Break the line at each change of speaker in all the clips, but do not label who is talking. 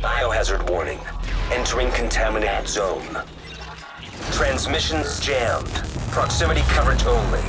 Biohazard warning. Entering contaminated zone. Transmissions jammed. Proximity coverage only.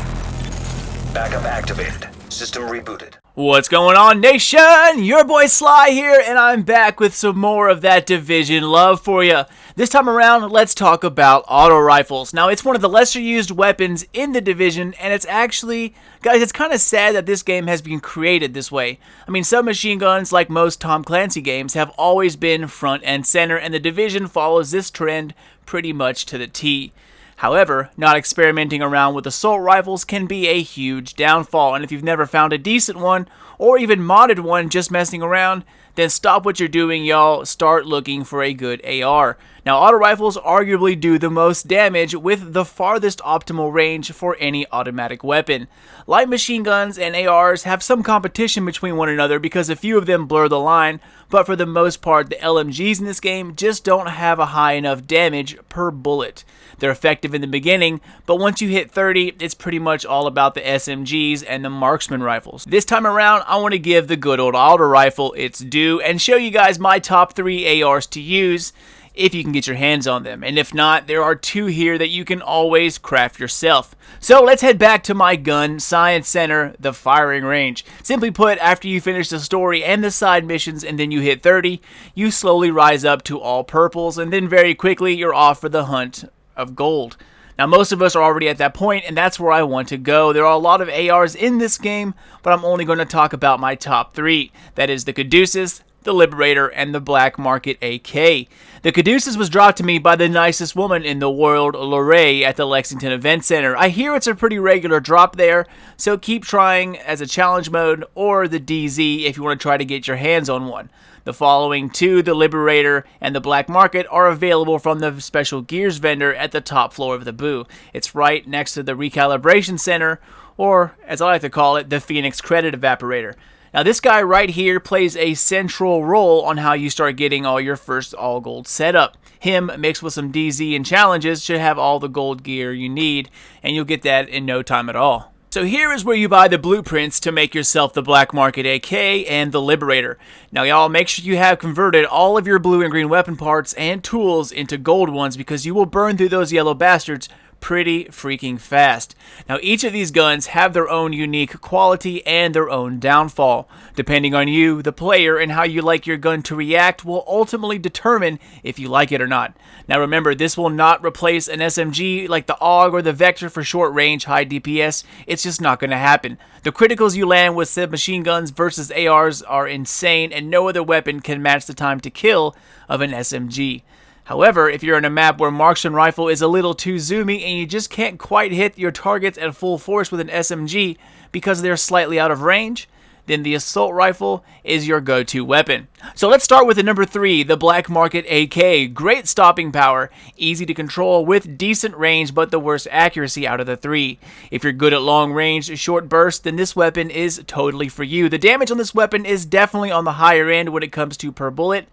Backup activated. System rebooted.
What's going on, nation? Your boy Sly here, and I'm back with some more of that Division love for you. This time around, let's talk about auto rifles. Now, it's one of the lesser used weapons in the Division, and it's actually, guys, it's kind of sad that this game has been created this way. I mean, submachine guns, like most Tom Clancy games, have always been front and center, and the Division follows this trend pretty much to the T. However, not experimenting around with assault rifles can be a huge downfall, and if you've never found a decent one, or even modded one just messing around, then stop what you're doing, y'all. Start looking for a good AR. Now, auto rifles arguably do the most damage with the farthest optimal range for any automatic weapon. Light machine guns and ARs have some competition between one another because a few of them blur the line, but for the most part, the LMGs in this game just don't have a high enough damage per bullet. They're effective in the beginning, but once you hit 30, it's pretty much all about the SMGs and the marksman rifles. This time around, I want to give the good old auto rifle its due and show you guys my top 3 ARs to use if you can get your hands on them. And if not, there are 2 here that you can always craft yourself. So let's head back to my gun science center, the firing range. Simply put, after you finish the story and the side missions and then you hit 30, you slowly rise up to all purples, and then very quickly you're off for the hunt of gold. Now, most of us are already at that point, and that's where I want to go. There are a lot of ARs in this game, but I'm only going to talk about my top 3. That is the Caduceus, the Liberator, and the Black Market AK. The Caduceus was dropped to me by the nicest woman in the world, Lorraine, at the Lexington Event Center. I hear it's a pretty regular drop there, so keep trying as a challenge mode or the DZ if you want to try to get your hands on one. The following 2, the Liberator and the Black Market, are available from the Special Gears vendor at the top floor of the booth. It's right next to the Recalibration Center, or as I like to call it, the Phoenix Credit Evaporator. Now, this guy right here plays a central role on how you start getting all your first all-gold setup. Him, mixed with some DZ and challenges, should have all the gold gear you need, and you'll get that in no time at all. So here is where you buy the blueprints to make yourself the Black Market AK and the Liberator. Now, y'all, make sure you have converted all of your blue and green weapon parts and tools into gold ones, because you will burn through those yellow bastards pretty freaking fast. Now, each of these guns have their own unique quality and their own downfall. Depending on you, the player, and how you like your gun to react will ultimately determine if you like it or not. Now remember, this will not replace an SMG like the AUG or the Vector for short range, high DPS. It's just not going to happen. The criticals you land with submachine guns versus ARs are insane, and no other weapon can match the time to kill of an SMG. However, if you're in a map where marksman rifle is a little too zoomy and you just can't quite hit your targets at full force with an SMG because they're slightly out of range, then the assault rifle is your go-to weapon. So let's start with the number 3, the Black Market AK. Great stopping power, easy to control with decent range, but the worst accuracy out of the 3. If you're good at long range, short bursts, then this weapon is totally for you. The damage on this weapon is definitely on the higher end when it comes to per bullet,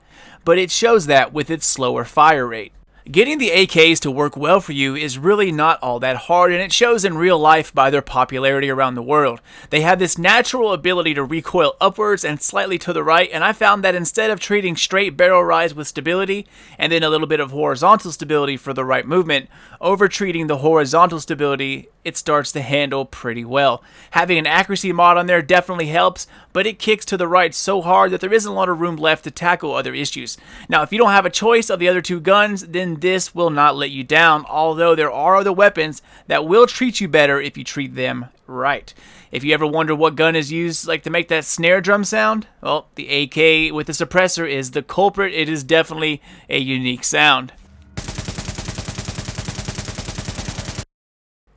but it shows that with its slower fire rate. Getting the AKs to work well for you is really not all that hard, and it shows in real life by their popularity around the world. They have this natural ability to recoil upwards and slightly to the right, and I found that instead of treating straight barrel rise with stability and then a little bit of horizontal stability for the right movement, over treating the horizontal stability, it starts to handle pretty well. Having an accuracy mod on there definitely helps, but it kicks to the right so hard that there isn't a lot of room left to tackle other issues. Now, if you don't have a choice of the other 2 guns, then this will not let you down, although there are other weapons that will treat you better if you treat them right. If you ever wonder what gun is used to make that snare drum sound, well, the AK with the suppressor is the culprit. It is definitely a unique sound.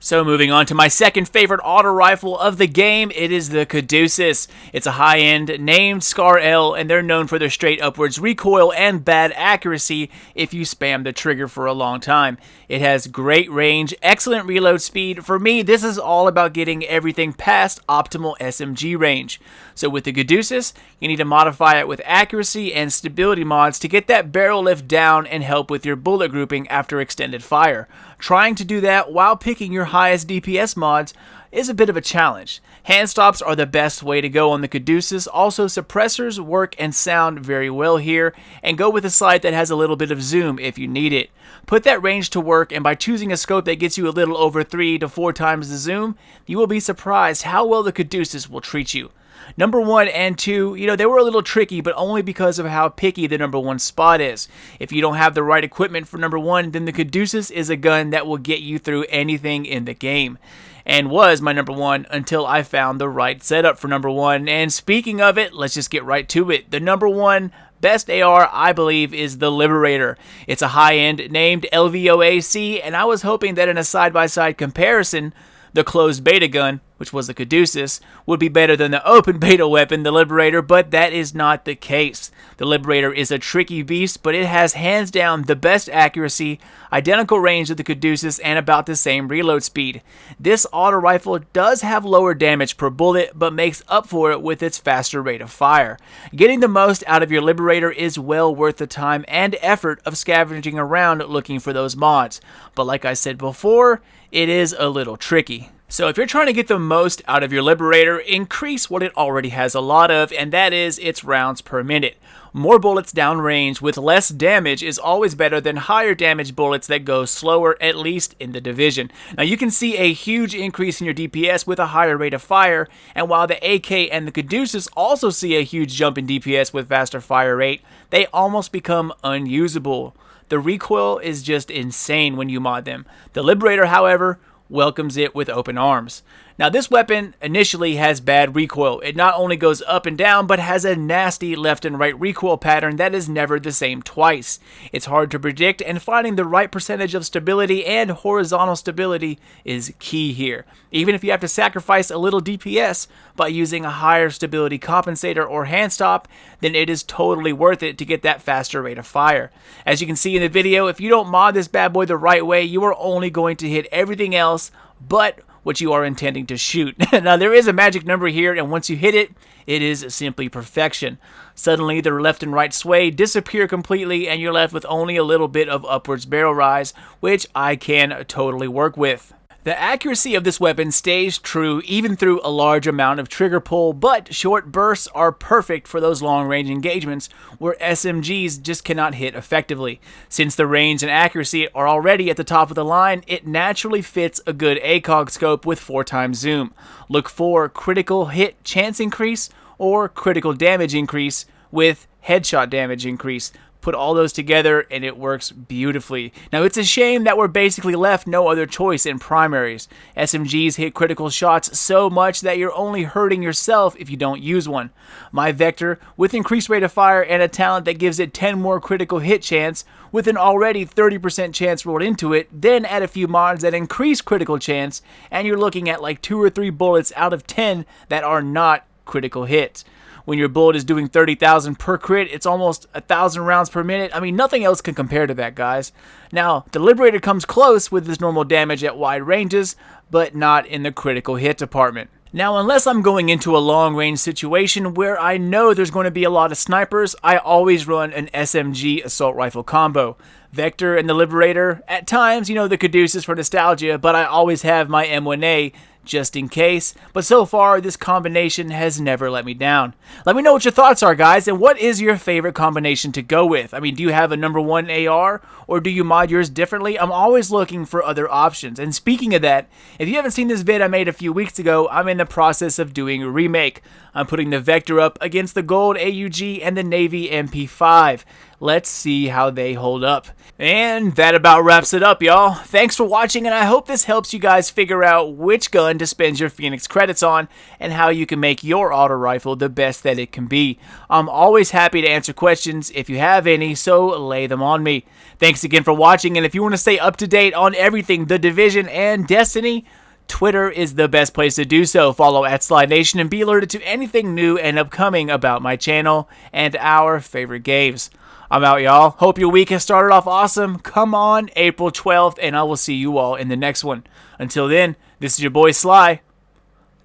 So moving on to my second favorite auto rifle of the game, it is the Caduceus. It's a high-end named Scar L, and they're known for their straight upwards recoil and bad accuracy if you spam the trigger for a long time. It has great range, excellent reload speed. For me, this is all about getting everything past optimal SMG range. So with the Caduceus, you need to modify it with accuracy and stability mods to get that barrel lift down and help with your bullet grouping after extended fire. Trying to do that while picking your highest DPS mods is a bit of a challenge. Hand stops are the best way to go on the Caduceus. Also, suppressors work and sound very well here, and go with a sight that has a little bit of zoom if you need it. Put that range to work, and by choosing a scope that gets you a little over 3 to 4 times the zoom, you will be surprised how well the Caduceus will treat you. Number 1 and 2, they were a little tricky, but only because of how picky the number 1 spot is. If you don't have the right equipment for number 1, then the Caduceus is a gun that will get you through anything in the game. And was my number 1 until I found the right setup for number 1. And speaking of it, let's just get right to it. The number 1 best AR, I believe, is the Liberator. It's a high-end named LVOAC, and I was hoping that in a side-by-side comparison, the closed beta gun, which was the Caduceus, would be better than the open beta weapon, the Liberator, but that is not the case. The Liberator is a tricky beast, but it has hands down the best accuracy, identical range of the Caduceus, and about the same reload speed. This auto rifle does have lower damage per bullet, but makes up for it with its faster rate of fire. Getting the most out of your Liberator is well worth the time and effort of scavenging around looking for those mods. But like I said before, it is a little tricky. So if you're trying to get the most out of your Liberator, increase what it already has a lot of, and that is its rounds per minute. More bullets downrange with less damage is always better than higher damage bullets that go slower, at least in the Division. Now you can see a huge increase in your DPS with a higher rate of fire, and while the AK and the Caduceus also see a huge jump in DPS with faster fire rate, they almost become unusable. The recoil is just insane when you mod them. The Liberator, however, welcomes it with open arms. Now this weapon initially has bad recoil. It not only goes up and down, but has a nasty left and right recoil pattern that is never the same twice. It's hard to predict, and finding the right percentage of stability and horizontal stability is key here. Even if you have to sacrifice a little DPS by using a higher stability compensator or hand stop, then it is totally worth it to get that faster rate of fire. As you can see in the video, if you don't mod this bad boy the right way, you are only going to hit everything else but what you are intending to shoot. Now there is a magic number here, and once you hit it, it is simply perfection. Suddenly their left and right sway disappear completely, and you're left with only a little bit of upwards barrel rise, which I can totally work with. The accuracy of this weapon stays true even through a large amount of trigger pull, but short bursts are perfect for those long-range engagements where SMGs just cannot hit effectively. Since the range and accuracy are already at the top of the line, it naturally fits a good ACOG scope with 4x zoom. Look for critical hit chance increase or critical damage increase with headshot damage increase. Put all those together and it works beautifully. Now it's a shame that we're basically left no other choice in primaries. SMGs hit critical shots so much that you're only hurting yourself if you don't use one. My Vector, with increased rate of fire and a talent that gives it 10 more critical hit chance, with an already 30% chance rolled into it, then add a few mods that increase critical chance, and you're looking at like 2 or 3 bullets out of 10 that are not critical hits. When your bullet is doing 30,000 per crit, it's almost 1,000 rounds per minute. I mean, nothing else can compare to that, guys. Now, the Liberator comes close with this normal damage at wide ranges, but not in the critical hit department. Now, unless I'm going into a long-range situation where I know there's going to be a lot of snipers, I always run an SMG assault rifle combo. Vector and the Liberator, at times, the Caduceus for nostalgia, but I always have my M1A just in case. But so far, this combination has never let me down. Let me know what your thoughts are, guys, and what is your favorite combination to go with? I mean, do you have a number 1 AR, or do you mod yours differently? I'm always looking for other options. And speaking of that, if you haven't seen this vid I made a few weeks ago, I'm in the process of doing a remake. I'm putting the Vector up against the Gold AUG and the Navy MP5. Let's see how they hold up. And that about wraps it up, y'all. Thanks for watching, and I hope this helps you guys figure out which gun to spend your Phoenix credits on and how you can make your auto rifle the best that it can be. I'm always happy to answer questions if you have any, so lay them on me. Thanks again for watching, and if you want to stay up to date on everything The Division and Destiny, Twitter is the best place to do so. Follow @SlyNation and be alerted to anything new and upcoming about my channel and our favorite games. I'm out, y'all. Hope your week has started off awesome. Come on, April 12th, and I will see you all in the next one. Until then, this is your boy Sly.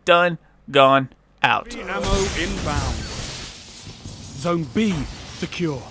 Done, gone, out.
Ammo inbound. Zone B secure.